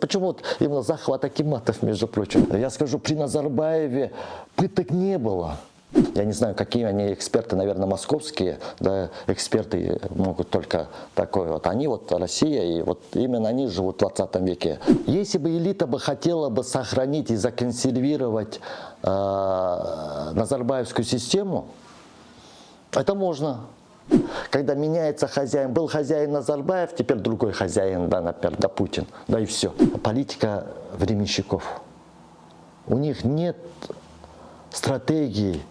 Почему вот именно захват Акиматов, между прочим? Я скажу, при Назарбаеве пыток не было. Я не знаю, какие они эксперты, наверное, московские, да, эксперты могут только такое вот. Они вот Россия, и вот именно они живут в 20 веке. Если бы элита бы хотела бы сохранить и законсервировать назарбаевскую систему, это можно. Когда меняется хозяин, был хозяин Назарбаев, теперь другой хозяин, да, например, да, Путин, да и все. Политика временщиков. У них нет стратегии.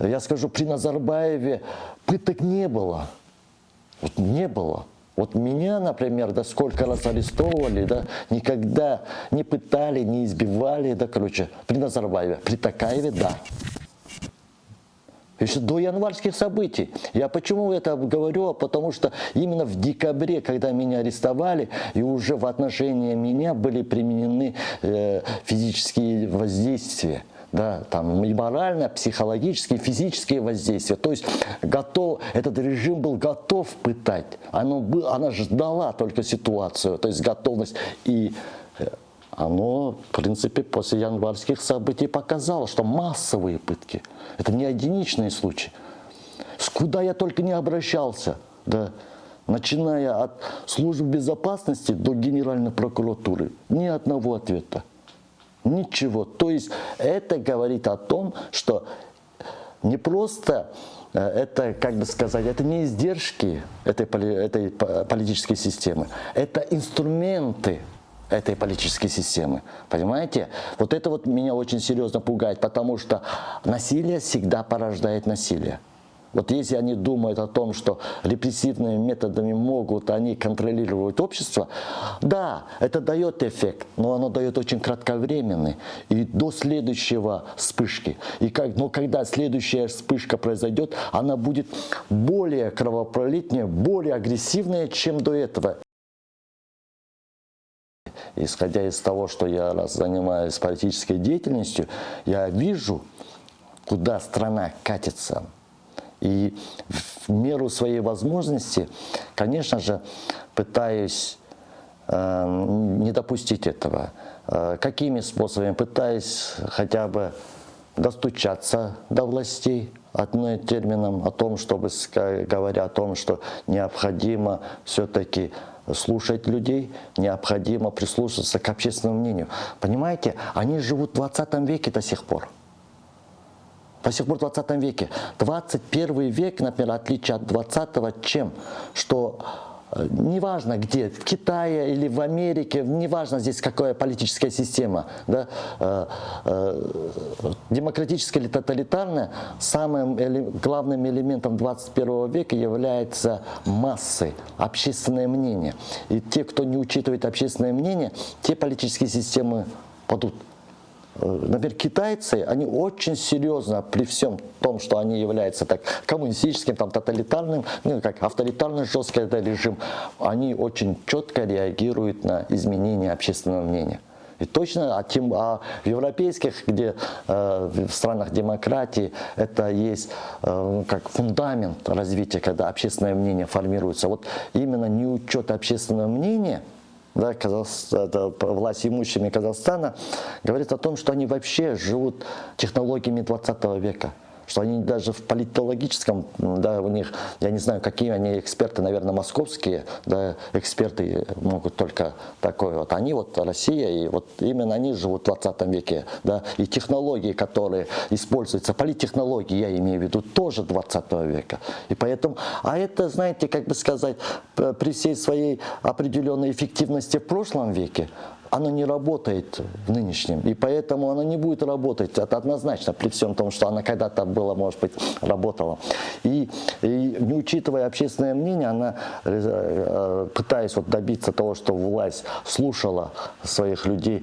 Я скажу, при Назарбаеве пыток не было. Вот не было. Вот меня, например, да сколько раз арестовывали, да, никогда не пытали, не избивали, да, короче, при Назарбаеве, при Токаеве, да. Еще до январских событий. Я почему это говорю? Потому что именно в декабре, когда меня арестовали, и уже в отношении меня были применены физические воздействия. Да, там и морально, психологические, физические воздействия. То есть этот режим был готов пытать. Она ждала только ситуацию, то есть готовность. И оно, в принципе, после январских событий показало, что массовые пытки. Это не единичные случаи. Куда я только не обращался, да, начиная от службы безопасности до Генеральной прокуратуры, ни одного ответа. Ничего. То есть это говорит о том, что не просто это, как бы сказать, это не издержки этой политической системы, это инструменты этой политической системы. Понимаете? Вот это вот меня очень серьезно пугает, потому что насилие всегда порождает насилие. Вот если они думают о том, что репрессивными методами могут они контролировать общество, да, это дает эффект, но оно дает очень кратковременный и до следующего вспышки. Но когда следующая вспышка произойдет, она будет более кровопролитнее, более агрессивная, чем до этого. Исходя из того, что я занимаюсь политической деятельностью, я вижу, куда страна катится. И в меру своей возможности, конечно же, пытаюсь не допустить этого. Какими способами? Пытаюсь хотя бы достучаться до властей, одним термином, о том, чтобы, говоря о том, что необходимо все-таки слушать людей, необходимо прислушиваться к общественному мнению. Понимаете, они живут в 20 веке до сих пор. До сих пор в 20 веке. 21 век, например, отличие от 20-го чем? Что неважно где, в Китае или в Америке, неважно здесь какая политическая система, да, демократическая или тоталитарная, самым главным элементом 21 века является массы, общественное мнение. И те, кто не учитывает общественное мнение, те политические системы падут. Например, китайцы, они очень серьезно, при всем том, что они являются так коммунистическим, там, тоталитарным, ну, как авторитарный жесткий режим, они очень четко реагируют на изменения общественного мнения. И точно, в европейских, где в странах демократии, это есть как фундамент развития, когда общественное мнение формируется. Вот именно неучет общественного мнения, да, власть имущими Казахстана, говорит о том, что они вообще живут технологиями 20 века. Что они даже в политологическом, да, у них, я не знаю, какие они эксперты, наверное, московские, да, эксперты могут только такое вот. Они вот Россия, и вот именно они живут в 20 веке, да, и технологии, которые используются, политтехнологии, я имею в виду, тоже 20 века. И поэтому, а это, знаете, как бы сказать, при всей своей определенной эффективности в прошлом веке, оно не работает в нынешнем, и поэтому оно не будет работать, это однозначно, при всем том, что она когда-то была, может быть, работала. И не учитывая общественное мнение, она, пытаясь вот добиться того, что власть слушала своих людей,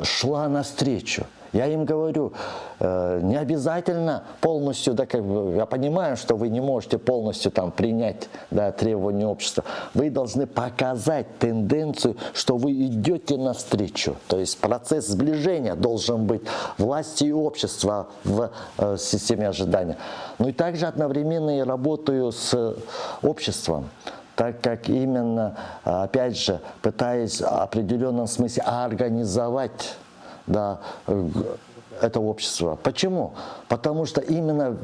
шла навстречу. Я им говорю, не обязательно полностью, да, как бы, я понимаю, что вы не можете полностью там принять, да, требования общества. Вы должны показать тенденцию, что вы идете навстречу. То есть процесс сближения должен быть власти и общества в системе ожидания. Ну и также одновременно я работаю с обществом, так как именно, опять же, пытаясь в определенном смысле организовать, да, это общество. Почему? Потому что именно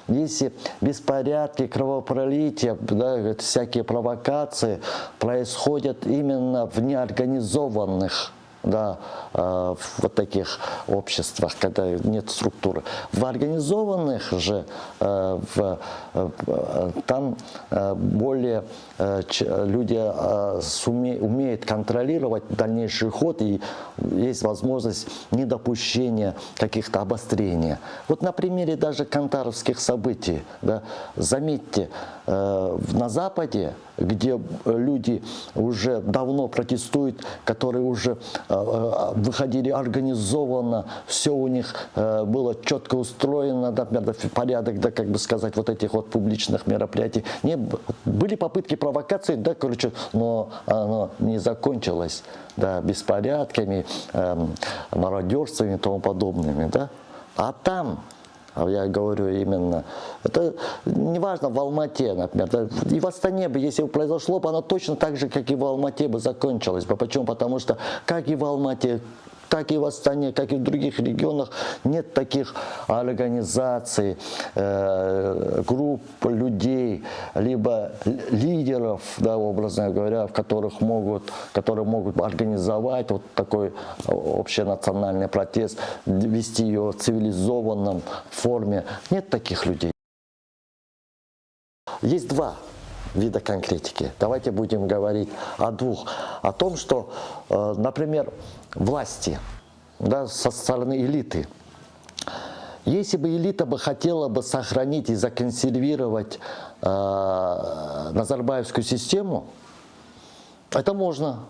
если беспорядки, кровопролитие, да, всякие провокации происходят именно в неорганизованных, да, в таких обществах, когда нет структуры. В организованных же там более люди умеют контролировать дальнейший ход, и есть возможность недопущения каких-то обострений. Вот на примере даже кантаровских событий, да, заметьте, на Западе, где люди уже давно протестуют, которые уже выходили организованно, все у них было четко устроено, например, порядок, да, как бы сказать, вот этих вот публичных мероприятий. Были попытки провокации, да, короче, но оно не закончилось, да, беспорядками, мародерствами и тому подобными, да. А там, я говорю именно, это неважно в Алмате, например, да, и в Астане бы, если бы произошло, бы оно точно так же, как и в Алмате бы закончилось бы. Почему? Потому что как и в Алмате, так и в Астане, как и в других регионах нет таких организаций, групп людей, либо лидеров, да, образно говоря, которые могут организовать вот такой общенациональный протест, вести ее в цивилизованном форме. Нет таких людей. Есть два вида конкретики. Давайте будем говорить о двух. О том, что, например, власти, да, со стороны элиты. Если бы элита хотела бы сохранить и законсервировать назарбаевскую систему, это можно.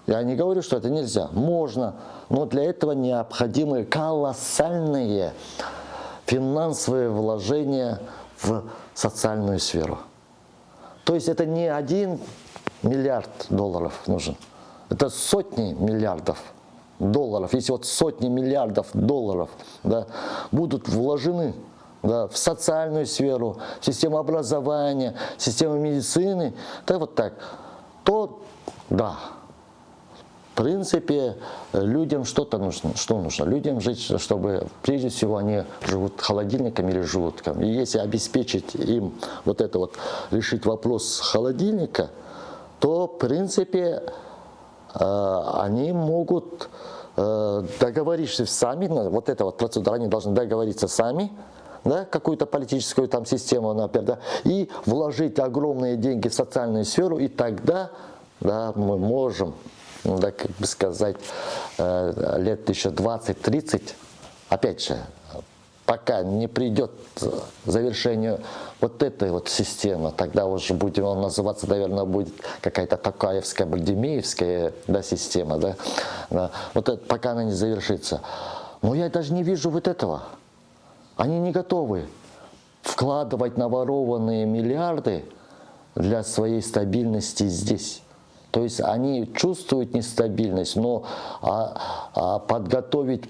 Я не говорю, что это нельзя. Можно. Но для этого необходимы колоссальные финансовые вложения в социальную сферу. То есть это не 1 миллиард долларов нужен. Это сотни миллиардов долларов. Если вот сотни миллиардов долларов, да, будут вложены, да, в социальную сферу, в систему образования, в систему медицины, да, вот так, то да, в принципе, людям что-то нужно. Что нужно? Людям жить, чтобы прежде всего они живут холодильником или желудком. И если обеспечить им вот это вот, решить вопрос холодильника, то в принципе они могут договориться сами, вот эта вот процедура, они должны договориться сами, да, какую-то политическую там систему, например, да, и вложить огромные деньги в социальную сферу, и тогда, да, мы можем, да, как бы сказать, лет еще 20-30, опять же, пока не придет к завершению вот этой вот системы, тогда уже будем он называться, наверное, будет какая-то такаевская, бальдемеевская, да, система, да, да. Вот это, пока она не завершится. Но я даже не вижу вот этого. Они не готовы вкладывать наворованные миллиарды для своей стабильности здесь. То есть они чувствуют нестабильность, но подготовить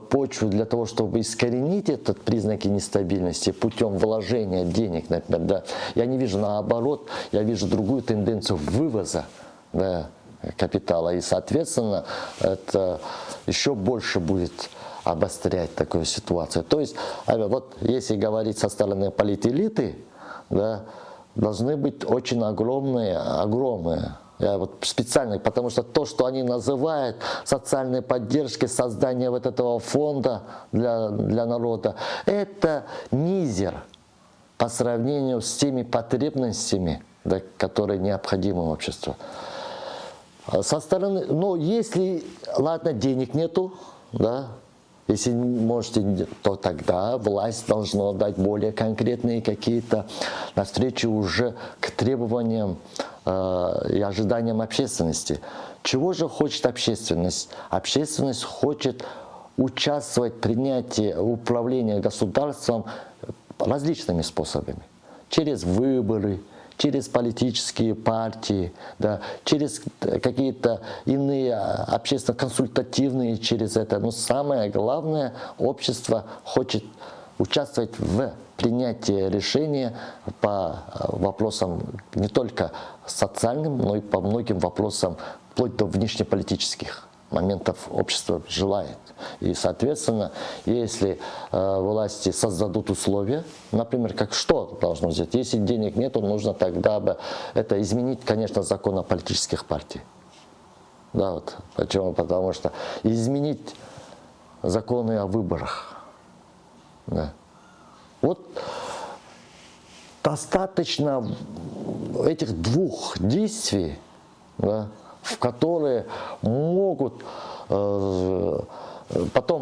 почву для того, чтобы искоренить этот признаки нестабильности путем вложения денег, например, да, я не вижу, наоборот, я вижу другую тенденцию вывоза, да, капитала. И, соответственно, это еще больше будет обострять такую ситуацию. То есть, вот если говорить со стороны политэлиты, да, должны быть очень огромные. Я вот специально, потому что то, что они называют социальной поддержкой, создание вот этого фонда для народа, это мизер по сравнению с теми потребностями, да, которые необходимы обществу. Со стороны, но если, ладно, денег нету, да, если можете, то тогда власть должна дать более конкретные какие-то навстречу уже к требованиям и ожиданиям общественности. Чего же хочет общественность? Общественность хочет участвовать в принятии управления государством различными способами. Через выборы, через политические партии, да, через какие-то иные общественно-консультативные через это. Но самое главное, общество хочет участвовать в принятии решения по вопросам не только социальным, но и по многим вопросам, вплоть до внешнеполитических моментов общество желает. И, соответственно, если власти создадут условия, например, как что должно сделать? Если денег нет, то нужно тогда бы это изменить, конечно, закон о политических партиях. Да, вот. Почему? Потому что изменить законы о выборах. Да. Вот достаточно этих двух действий, да, в которые могут, потом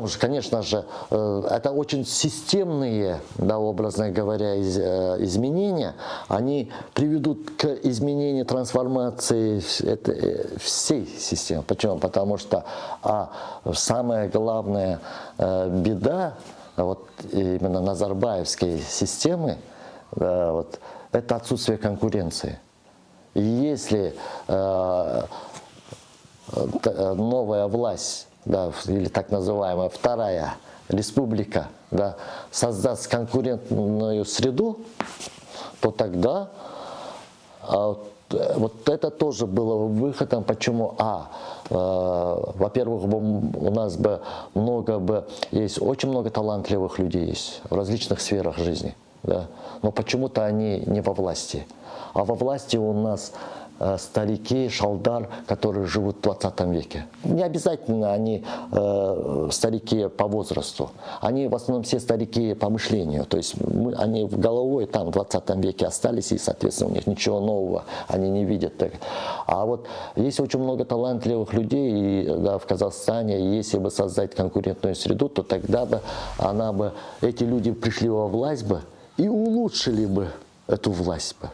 уже, конечно же, это очень системные, да, образно говоря, изменения, они приведут к изменению, трансформации всей системы. Почему? Потому что самая главная беда вот именно назарбаевской системы, да, вот, это отсутствие конкуренции. И если новая власть, да, или так называемая вторая республика, да, создаст конкурентную среду, то тогда вот это тоже было выходом. Почему? Во-первых, у нас есть очень много талантливых людей есть в различных сферах жизни, да, но почему-то они не во власти. А во власти у нас старики, шалдар, которые живут в 20 веке. Не обязательно они старики по возрасту. Они в основном все старики по мышлению. То есть они в головой там в 20 веке остались, и, соответственно, у них ничего нового они не видят. А вот есть очень много талантливых людей и, да, в Казахстане. И если бы создать конкурентную среду, то тогда бы эти люди пришли во власть бы и улучшили бы эту власть бы.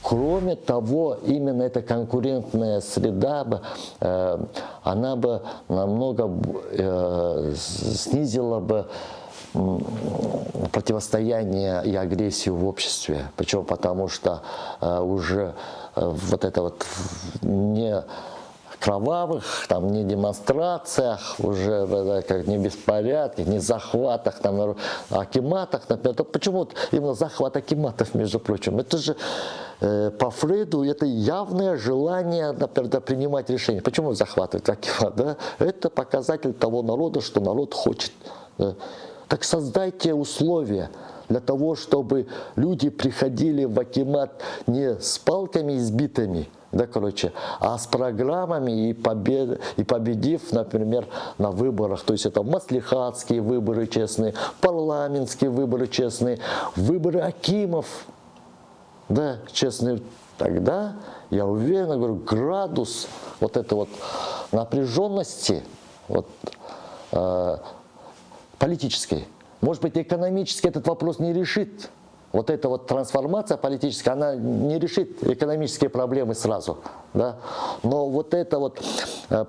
Кроме того, именно эта конкурентная среда она бы намного снизила бы противостояние и агрессию в обществе. Почему? Потому что уже вот это вот не кровавых, там, не демонстрациях, уже как не беспорядках, не захватах, там, акиматах, например. Почему именно захват акиматов, между прочим? Это же по Фрейду это явное желание, например, принимать решения. Почему захватывать акимат? Да? Это показатель того народа, что народ хочет. Да? Так создайте условия для того, чтобы люди приходили в акимат не с палками избитыми, да, а с программами и победив, например, на выборах. То есть это маслихатские выборы честные, парламентские выборы честные, выборы акимов, да, честные. Тогда, я уверенно говорю, градус вот этой вот напряженности вот, политической, может быть, экономически этот вопрос не решит. Вот эта вот трансформация политическая, она не решит экономические проблемы сразу. Да? Но вот это вот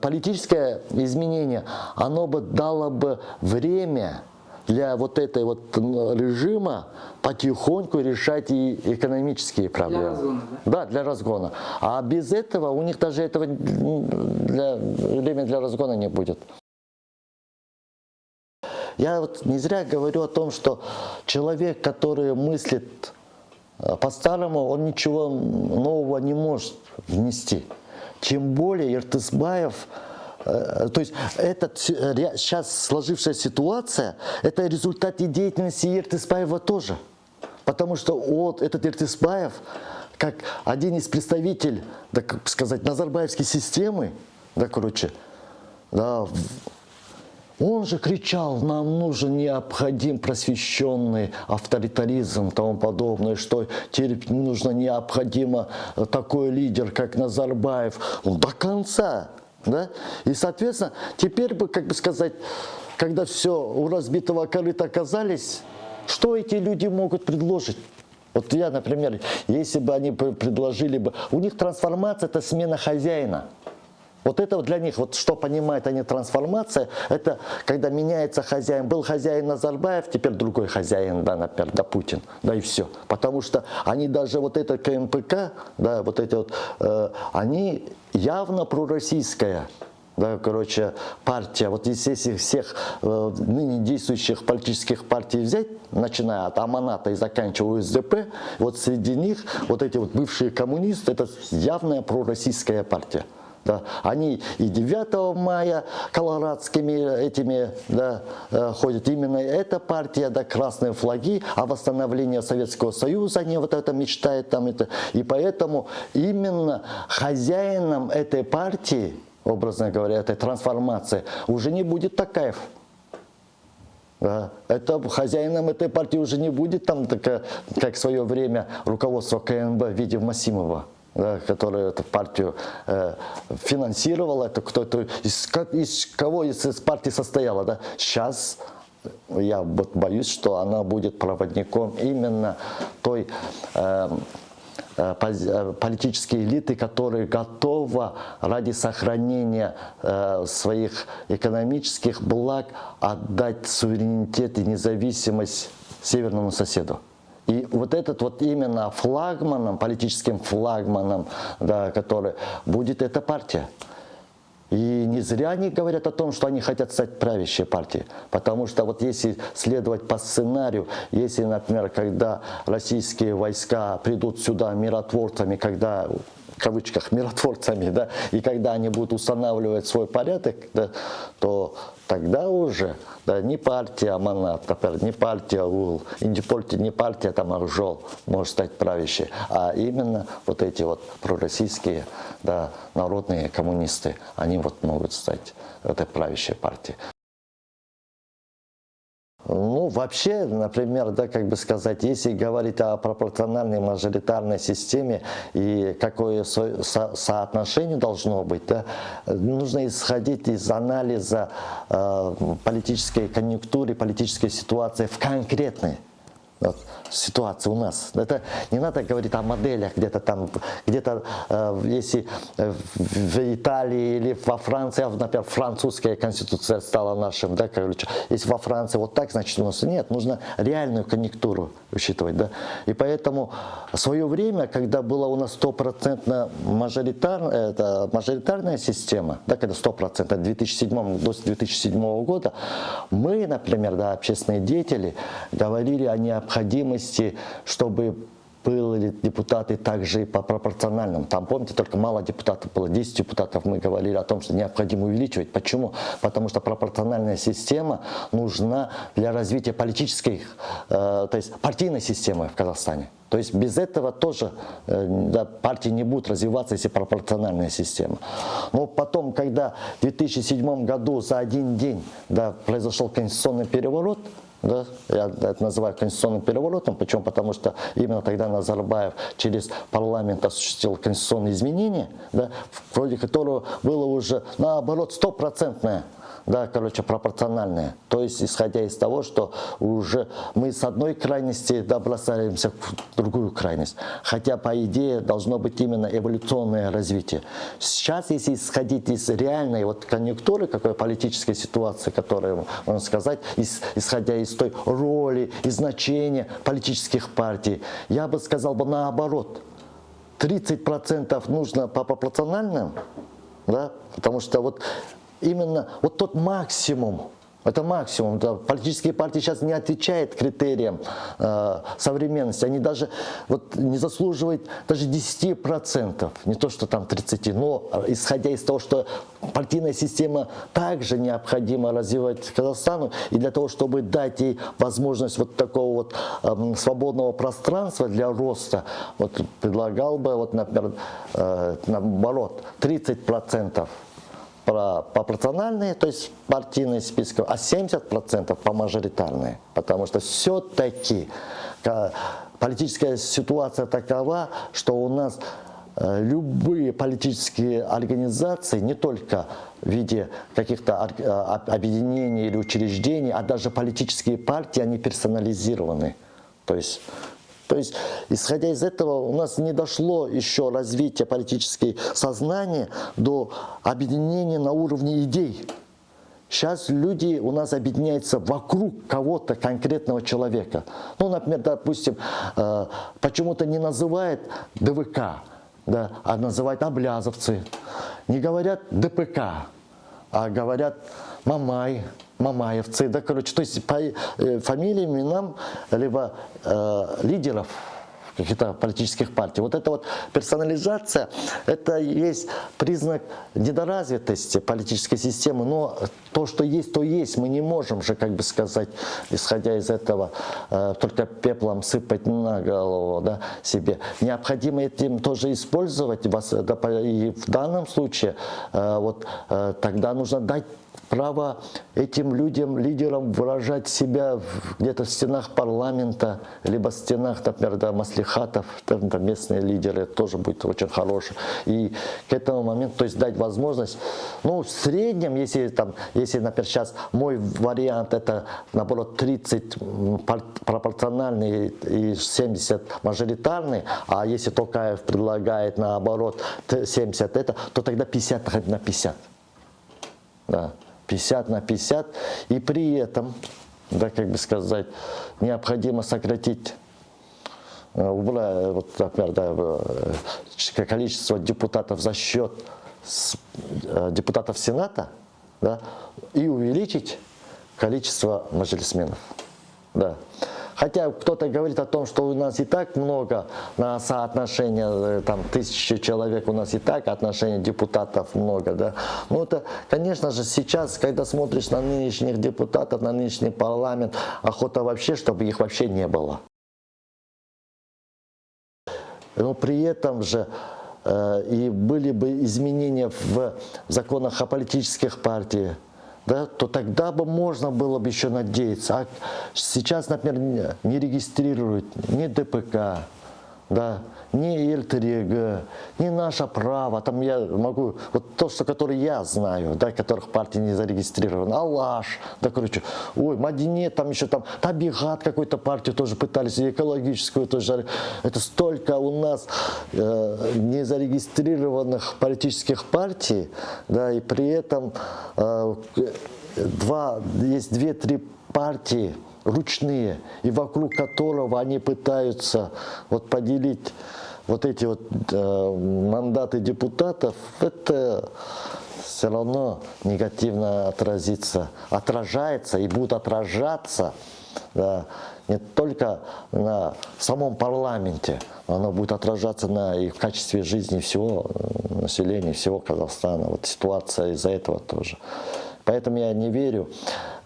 политическое изменение, оно бы дало бы время для вот этой вот режима потихоньку решать и экономические проблемы. Для разгона, да? Да, для разгона. А без этого у них даже этого времени для разгона не будет. Я вот не зря говорю о том, что человек, который мыслит по-старому, он ничего нового не может внести. Тем более Ертысбаев, то есть сейчас сложившаяся ситуация, это результат и деятельности Ертысбаева тоже. Потому что вот этот Ертысбаев, как один из представителей, так сказать, назарбаевской системы, да, да, он же кричал, нам необходим просвещенный авторитаризм и тому подобное, что теперь нужно необходимо такой лидер, как Назарбаев. Он до конца. Да? И, соответственно, теперь бы, как бы сказать, когда все у разбитого корыта оказались, что эти люди могут предложить? Вот я, например, если бы они предложили бы, у них трансформация – это смена хозяина. Вот это вот для них, вот что понимают они трансформация, это когда меняется хозяин. Был хозяин Назарбаев, теперь другой хозяин, да, например, да, Путин, да, и все. Потому что они даже вот это КМПК, да, вот эти вот, они явно пророссийская. Да, короче, партия, вот если всех ныне действующих политических партий взять, начиная от Аманата и заканчивая УСДП, вот среди них вот эти вот бывшие коммунисты, это явная пророссийская партия. Да. Они и 9 мая колорадскими этими, да, ходят. Именно эта партия, да, красные флаги, о восстановлении Советского Союза, они вот это мечтают там это. И поэтому именно хозяином этой партии, образно говоря, этой трансформации, уже не будет Токаев. Да. Это хозяином этой партии уже не будет там, как в свое время руководство КНБ в виде Масимова, да, который эту партию финансировал, это кто-то из кого из партии состояла. Да. Сейчас я боюсь, что она будет проводником именно той политические элиты, которые готовы ради сохранения своих экономических благ отдать суверенитет и независимость северному соседу. И вот этот вот именно флагманом, политическим флагманом, да, который будет эта партия. И не зря они говорят о том, что они хотят стать правящей партией. Потому что вот если следовать по сценарию, если, например, когда российские войска придут сюда миротворцами, когда, в кавычках, миротворцами, да, и когда они будут устанавливать свой порядок, да, то тогда уже, да, не партия Аманат, например, не партия УЛ, не партия там Акжол может стать правящей, а именно вот эти вот пророссийские, да, народные коммунисты, они вот могут стать этой правящей партией. Ну, вообще, например, да, как бы сказать, если говорить о пропорциональной мажоритарной системе и какое соотношение должно быть, да, нужно исходить из анализа политической конъюнктуры, политической ситуации в конкретной вот ситуации у нас. Это не надо говорить о моделях где-то там, где-то если в Италии или во Франции, например, французская конституция стала нашим, да, короче, если во Франции вот так, значит у нас нет, нужно реальную конъюнктуру учитывать, да. И поэтому в свое время, когда была у нас 100% мажоритарная система, да, когда 100%, до 2007 года, мы, например, да, общественные деятели, говорили о необходимости, чтобы были депутаты также и по пропорциональному. Там, помните, только мало депутатов было, 10 депутатов. Мы говорили о том, что необходимо увеличивать. Почему? Потому что пропорциональная система нужна для развития политической, то есть партийной системы в Казахстане. То есть без этого тоже, да, партии не будут развиваться, если пропорциональная система. Но потом, когда в 2007 году за один день, да, произошел конституционный переворот, да, я это называю конституционным переворотом, почему? Потому что именно тогда Назарбаев через парламент осуществил конституционные изменения, да, вроде которого было уже наоборот 100%, да, короче, пропорциональное. То есть, исходя из того, что уже мы с одной крайности, да, бросаемся в другую крайность. Хотя, по идее, должно быть именно эволюционное развитие. Сейчас, если исходить из реальной вот конъюнктуры, какой политической ситуации, которую можно сказать, исходя из той роли и значения политических партий, я бы сказал бы наоборот. 30% нужно по пропорциональным, да, потому что вот именно вот тот максимум, это максимум. Да. Политические партии сейчас не отвечают критериям современности. Они даже вот, не заслуживают даже 10%, не то что там 30%. Но исходя из того, что партийная система также необходимо развивать Казахстану, и для того, чтобы дать ей возможность вот такого вот свободного пространства для роста, вот предлагал бы, вот, например, наоборот, 30% пропорциональные, то есть партийные списки, а 70% по мажоритарные. Потому что все-таки политическая ситуация такова, что у нас любые политические организации, не только в виде каких-то объединений или учреждений, а даже политические партии, они персонализированы. То есть То есть, исходя из этого, у нас не дошло еще развитие политического сознания до объединения на уровне идей. Сейчас люди у нас объединяются вокруг кого-то конкретного человека. Ну, например, допустим, почему-то не называют ДВК, да, а называют аблязовцы. Не говорят ДПК, а говорят Мамай, мамаевцы. Да, короче, то есть по фамилиям, именам, либо лидеров каких-то политических партий. Вот эта вот персонализация, это есть признак недоразвитости политической системы, но то, что есть, то есть. Мы не можем же, как бы сказать, исходя из этого, только пеплом сыпать на голову, да, себе. Необходимо этим тоже использовать, и в данном случае вот, тогда нужно дать право этим людям, лидерам выражать себя где-то в стенах парламента, либо в стенах, например, да, маслихатов, там местные лидеры, тоже будет очень хороший. И к этому моменту, то есть дать возможность, ну, в среднем, если, например, сейчас мой вариант, это, наоборот, 30 пропорциональный и 70 мажоритарный, а если Токаев предлагает, наоборот, 70 это, то тогда 50 на 50. Да. 50 на 50, и при этом, да, как бы сказать, необходимо сократить, вот, например, да, количество депутатов за счет депутатов Сената, да, и увеличить количество маджлисменов. Да. Хотя кто-то говорит о том, что у нас и так много на соотношение, там, 1000 человек, у нас и так отношение депутатов много, да. Ну, это, конечно же, сейчас, когда смотришь на нынешних депутатов, на нынешний парламент, охота вообще, чтобы их вообще не было. Но при этом же и были бы изменения в законах о политических партиях, да, то тогда бы можно было бы еще надеяться. А сейчас, например, не регистрируют ни ДПК, да, ни ЛТРГ, ни наше право. Там я могу, вот то, что, которое я знаю, да, которых партии не зарегистрированы, Алаш, да, короче, ой, Мадинет, там еще там, Табигат какой-то партию тоже пытались, экологическую тоже. Это столько у нас незарегистрированных политических партий, да, и при этом есть 2-3 партии ручные, и вокруг которого они пытаются вот поделить вот эти вот мандаты депутатов, это все равно негативно отражается и будет отражаться, да, не только на самом парламенте, оно будет отражаться и в качестве жизни всего населения, всего Казахстана. Вот ситуация из-за этого тоже. Поэтому я не верю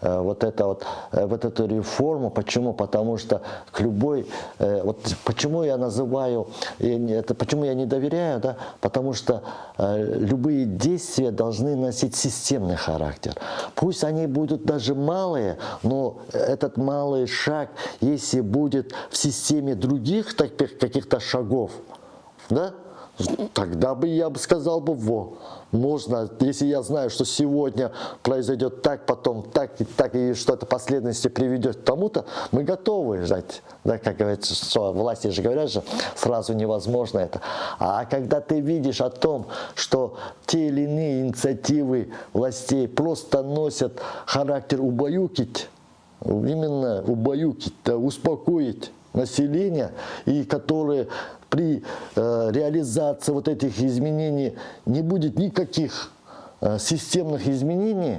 в эту реформу. Почему? Потому что к любой... Вот почему я называю... Почему я не доверяю? Да? Потому что любые действия должны носить системный характер. Пусть они будут даже малые, но этот малый шаг, если будет в системе других таких каких-то шагов, да, тогда бы я бы сказал бы, можно, если я знаю, что сегодня произойдет так, потом так, и что это последовательности приведет к тому-то, мы готовы ждать. Да, как говорится, что власти же говорят, же сразу невозможно это. А когда ты видишь о том, что те или иные инициативы властей просто носят характер убаюкить, именно убаюкить, да, успокоить население, и которые при реализации вот этих изменений не будет никаких системных изменений,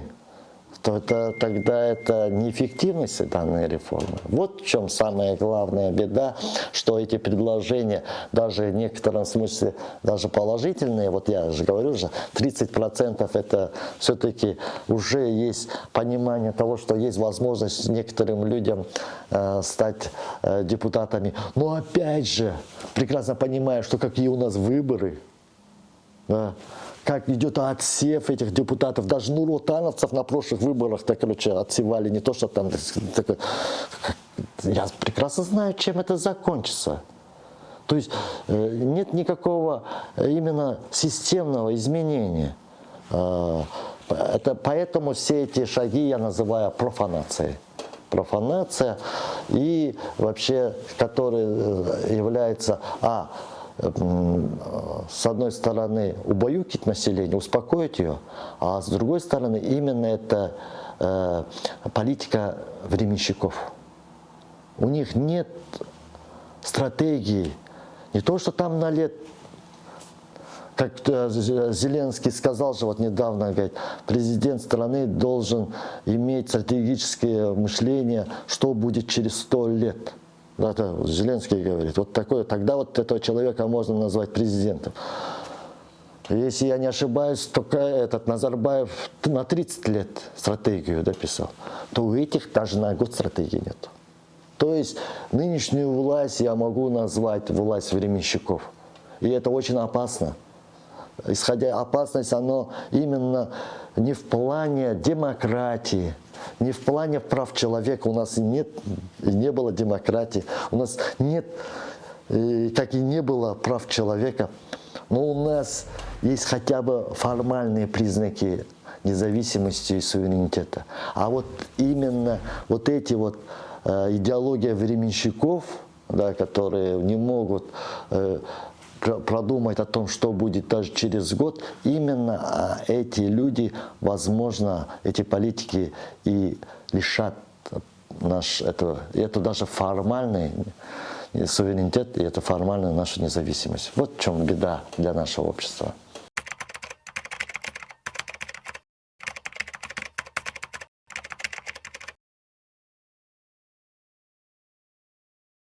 то тогда это неэффективность данной реформы. Вот в чем самая главная беда, что эти предложения, даже в некотором смысле даже положительные, вот я же говорю, 30% это все-таки уже есть понимание того, что есть возможность некоторым людям стать депутатами. Но опять же, прекрасно понимая, что какие у нас выборы, да, как идет отсев этих депутатов. Даже нуротановцев на прошлых выборах, так, короче, отсевали, не то, что там... Я прекрасно знаю, чем это закончится. То есть нет никакого именно системного изменения. Поэтому все эти шаги я называю профанацией. профанация, и вообще, который является, с одной стороны, убаюкать население, успокоить ее, а с другой стороны, именно это политика временщиков. У них нет стратегии, не то, что там на лет, как Зеленский сказал же вот недавно, говорит, президент страны должен иметь стратегическое мышление, что будет через 100 лет. Это Зеленский говорит. Вот такое, тогда вот этого человека можно назвать президентом. Если я не ошибаюсь, только этот Назарбаев на 30 лет стратегию дописал, то у этих даже на год стратегии нет. То есть нынешнюю власть я могу назвать власть временщиков. И это очень опасно. Исходя опасность, оно именно не в плане демократии, не в плане прав человека. У нас нет и не было демократии, у нас нет, как и не было прав человека. Но у нас есть хотя бы формальные признаки независимости и суверенитета. А вот именно вот эти вот идеология временщиков, да, которые не могут продумать о том, что будет даже через год, именно эти люди, возможно, эти политики и лишат это даже формальный суверенитет, и это формальная наша независимость. Вот в чем беда для нашего общества.